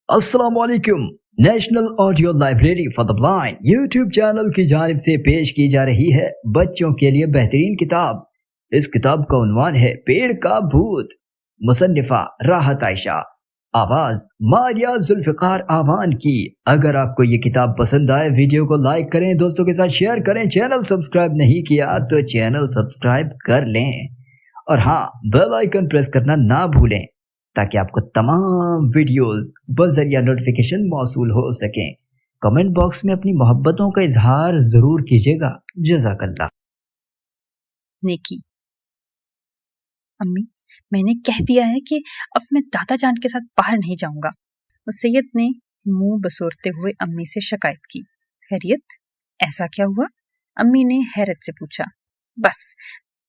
अस्सलाम वालेकुम। National audio library for the blind YouTube channel की जानिब से पेश की जा रही है बच्चों के लिए बेहतरीन किताब। इस किताब का उन्वान है पेड़ का भूत। मुसन्निफा राहत आयशा, आवाज मारिया जुल्फिकार आवान की। अगर आपको ये किताब पसंद आए वीडियो को लाइक करें, दोस्तों के साथ शेयर करें। चैनल सब्सक्राइब नहीं किया तो चैनल सब्सक्राइब कर लें और हाँ, बेल आइकन प्रेस करना ना भूलें ताकि आपको तमाम वीडियोस बज़रिया नोटिफिकेशन मौसूल हो सकें। कमेंट बॉक्स में अपनी मोहब्बतों का इजहार जरूर कीजिएगा। जज़ाकल्लाह। नेकी। अम्मी, मैंने कह दिया है कि अब मैं दादा जान के साथ बाहर नहीं जाऊंगा। सैयद ने मुंह बसोरते हुए अम्मी से शिकायत की। खैरियत, ऐसा क्या हुआ? अम्मी ने हैरत से पूछा। बस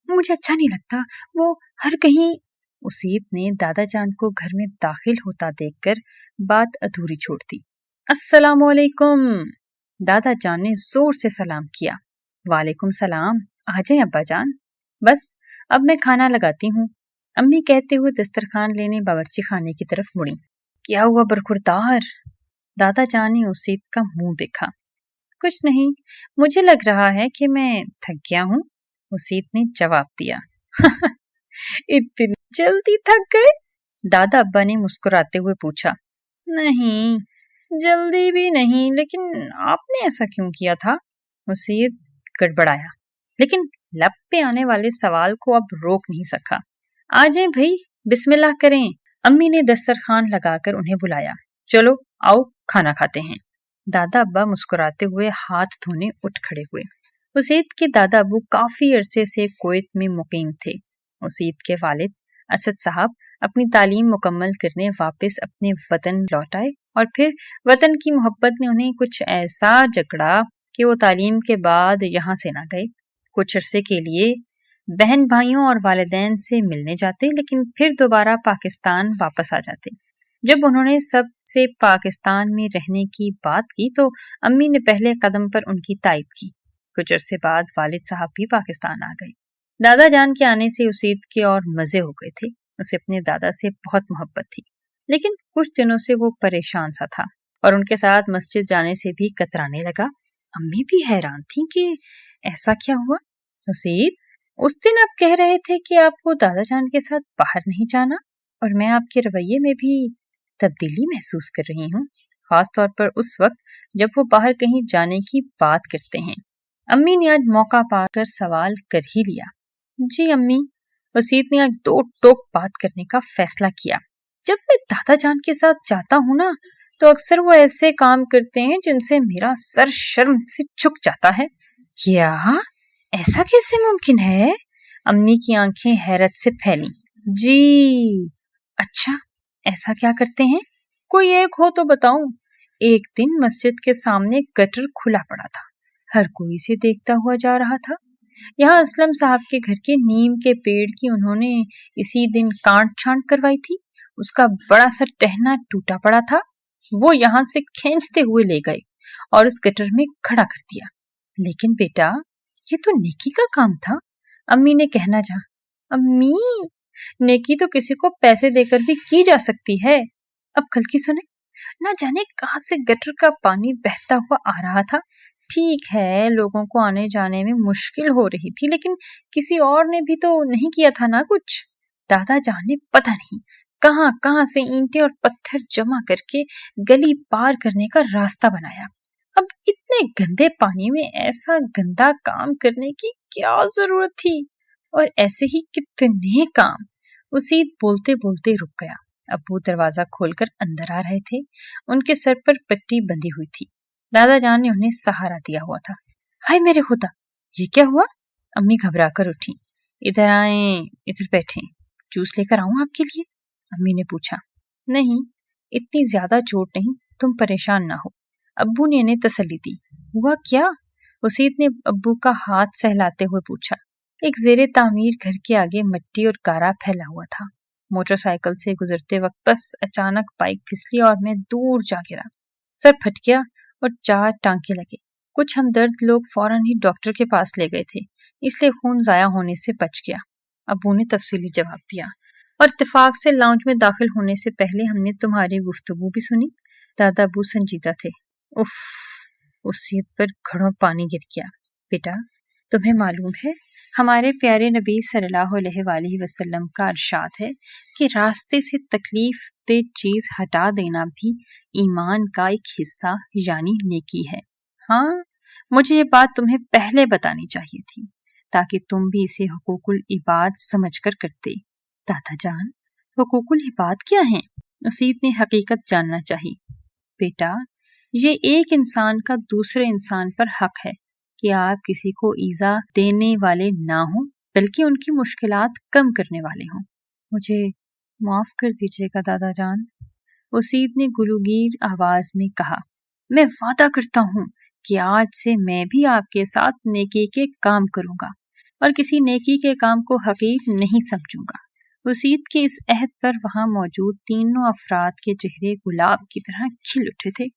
मुझे अच्छा नहीं लगता, वो हर कहीं। उसीत ने दादा जान को घर में दाखिल होता देखकर बात अधूरी छोड़ दी। अस्सलामु अलैकुम। दादा जान ने जोर से सलाम किया। वालेकुम सलाम, आ जाए अब्बा जान। बस अब मैं खाना लगाती हूँ, अम्मी कहते हुए दस्तरखान लेने बावर्ची खाने की तरफ मुड़ी। क्या हुआ बरखुरदार? दादा जान ने उसीत का मुंह देखा। कुछ नहीं, मुझे लग रहा है कि मैं थक गया हूँ, उसीत ने जवाब दिया। इतनी जल्दी थक गए? दादा अब्बा ने मुस्कुराते हुए पूछा। नहीं, जल्दी भी नहीं, लेकिन आपने ऐसा क्यों किया था? उसीत गड़बड़ाया, लेकिन लब पे आने वाले सवाल को अब रोक नहीं सका। आ जाए भाई, बिस्मिल्लाह करें। अम्मी ने दस्तरखान लगाकर उन्हें बुलाया। चलो आओ, खाना खाते हैं। दादा अब्बा मुस्कुराते हुए हाथ धोने उठ खड़े हुए। उसीत के दादा अबू काफी अरसे से कुवैत में मुकीम थे। उसीत के वालिद असद साहब अपनी तालीम मुकम्मल करने वापस अपने वतन लौट आए और फिर वतन की मोहब्बत ने उन्हें कुछ ऐसा जकड़ा कि वो तालीम के बाद यहाँ से ना गए। कुछ अरसे के लिए बहन भाइयों और वालिदैन से मिलने जाते, लेकिन फिर दोबारा पाकिस्तान वापस आ जाते। जब उन्होंने सबसे पाकिस्तान में रहने की बात की तो अम्मी ने पहले कदम पर उनकी तायद की। कुछ अरसे बाद वालिद साहब भी पाकिस्तान आ गए। दादा जान के आने से उसीत के और मजे हो गए थे। उसे अपने दादा से बहुत मोहब्बत थी, लेकिन कुछ दिनों से वो परेशान सा था और उनके साथ मस्जिद जाने से भी कतराने लगा। अम्मी भी हैरान थी कि ऐसा क्या हुआ। उसीत, उस दिन आप कह रहे थे कि आपको दादा जान के साथ बाहर नहीं जाना, और मैं आपके रवैये में भी तब्दीली महसूस कर रही हूँ, खास तौर पर उस वक्त जब वो बाहर कहीं जाने की बात करते हैं। अम्मी ने आज मौका पाकर सवाल कर ही लिया। जी अम्मी, वसीत ने आज दो टोक बात करने का फैसला किया। जब मैं दादा जान के साथ जाता हूँ ना, तो अक्सर वो ऐसे काम करते हैं जिनसे मेरा सर शर्म से झुक जाता है। क्या? ऐसा कैसे मुमकिन है? अम्मी की आंखें हैरत से फैली। जी अच्छा, ऐसा क्या करते हैं? कोई एक हो तो बताऊं। एक दिन मस्जिद के सामने गटर खुला पड़ा था, हर कोई इसे देखता हुआ जा रहा था। यहाँ असलम साहब के घर के नीम के पेड़ की उन्होंने इसी दिन काट छांट करवाई थी। उसका बड़ा सा टहना टूटा पड़ा था, वो यहाँ से खींचते हुए ले गए और उस गटर में खड़ा कर दिया। लेकिन बेटा, ये तो नेकी का काम था, अम्मी ने कहना चाहा। अम्मी, नेकी तो किसी को पैसे देकर भी की जा सकती है। अब कल की सुने, ना जाने कहां से गटर का पानी बहता हुआ आ रहा था। ठीक है, लोगों को आने जाने में मुश्किल हो रही थी, लेकिन किसी और ने भी तो नहीं किया था ना कुछ। दादा जान ने पता नहीं कहां कहां से ईंटें और पत्थर जमा करके गली पार करने का रास्ता बनाया। अब इतने गंदे पानी में ऐसा गंदा काम करने की क्या जरूरत थी? और ऐसे ही कितने काम। उसी बोलते बोलते रुक गया। अब्बू दरवाजा खोलकर अंदर आ रहे थे। उनके सर पर पट्टी बंधी हुई थी। दादा जान ने उन्हें सहारा दिया हुआ था। हाय मेरे खुदा, ये क्या हुआ? अम्मी घबरा कर उठी। इधर आए, इधर बैठे, जूस लेकर आऊं आपके लिए? अम्मी ने पूछा। नहीं, इतनी ज्यादा चोट नहीं, तुम परेशान ना हो, अब्बू ने इन्हें तसल्ली दी। हुआ क्या? वसीत ने अब्बू का हाथ सहलाते हुए पूछा। एक जेरे तामीर घर के आगे मिट्टी और गारा फैला हुआ था। मोटरसाइकिल से गुजरते वक्त बस अचानक बाइक फिसली और मैं दूर जा गिरा। सर फट गया और 4 टांके लगे। कुछ हमदर्द लोग फौरन ही डॉक्टर के पास ले गए थे, इसलिए खून जाया होने से बच गया, अब्बू ने तफसीली जवाब दिया। और इत्तेफाक से लाउंज में दाखिल होने से पहले हमने तुम्हारी गुफ्तगू भी सुनी। दादा अबू संजीदा थे। उफ, उसी पर घड़ों पानी गिर गया। बेटा, तुम्हें मालूम है हमारे प्यारे नबी सल्लल्लाहु अलैहि वसल्लम का इरशाद है कि रास्ते से तकलीफ दे चीज हटा देना भी ईमान का एक हिस्सा यानी नेकी है। हाँ, मुझे ये बात तुम्हें पहले बतानी चाहिए थी ताकि तुम भी इसे हुकूकुल इबाद समझकर करते। दादा जान, हुकूकुल इबाद क्या हैं? उसीद ने हकीकत जानना चाही। बेटा, ये एक इंसान का दूसरे इंसान पर हक है कि आप किसी को ईजा देने वाले ना हो बल्कि उनकी मुश्किलात कम करने वाले हों। मुझे माफ कर दीजिएगा दादा जान, उसीद ने गुलूगीर आवाज में कहा। मैं वादा करता हूँ कि आज से मैं भी आपके साथ नेकी के काम करूंगा और किसी नेकी के काम को हकीर नहीं समझूंगा। वसीद के इस अहद पर वहां मौजूद तीनों अफराद के चेहरे गुलाब की तरह खिल उठे थे।